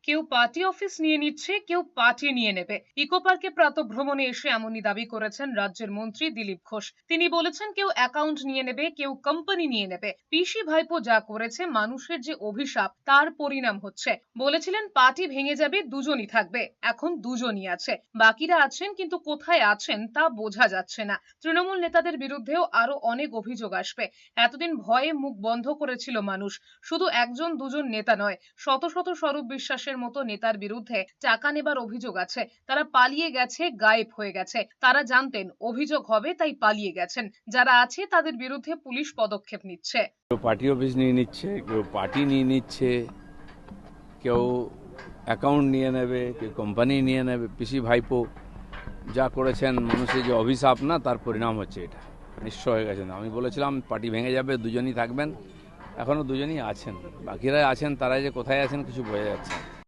কেউ party office নিয়ে নিচ্ছে, কেউ পার্টি নিয়ে নেবে। ইকো পার্কে প্রাতঃভ্রমণে এসে এমনই দাবি করেছেন রাজ্যের মন্ত্রী দিলীপ ঘোষ। তিনি বলেছেন, কেউ অ্যাকাউন্ট নিয়ে নেবে, কেউ কোম্পানি নিয়ে নেবে। পিসি ভাইপো যা করেছে, মানুষের যে অভিশাপ তার পরিণাম হচ্ছে। বলেছিলেন পার্টি ভেঙে যাবে, দুজনই থাকবে। এখন দুজনই আছে, বাকিরা আছেন কিন্তু কোথায় আছেন তা বোঝা যাচ্ছে না। তৃণমূল নেতাদের বিরুদ্ধেও আরো অনেক অভিযোগ আসবে। এতদিন ভয়ে মুখ বন্ধ করেছিল মানুষ। শুধু একজন দুজন নেতা নয়, শত শত স্বরূপ বিশ্বাসের মতো নেতার বিরুদ্ধে টাকা নেবার অভিযোগ আছে। তারা পালিয়ে গেছে, গায়েব হয়ে গেছে। তারা জানতেন অভিযোগ হবে, তাই পালিয়ে গেছেন। যারা আছে তাদের বিরুদ্ধে পুলিশ পদক্ষেপ নিচ্ছে। কেউ পার্টি অফিস নিয়ে নিচ্ছে, কেউ পার্টি নিয়ে নিচ্ছে, কেউ অ্যাকাউন্ট নিয়ে নেবে, কেউ কোম্পানি নিয়ে নেবে। পিসি ভাইপো যা করেছেন, মানুষের যে অভিশাপ না, তার পরিণাম হচ্ছে এটা। নিশ্চয় হয়ে গেছেন। আমি বলেছিলাম পার্টি ভেঙে যাবে, দুজনই থাকবেন। এখনও দুজনই আছেন, বাকিরা আছেন। তারা যে কোথায় আছেন কিছু বোঝা যাচ্ছে না।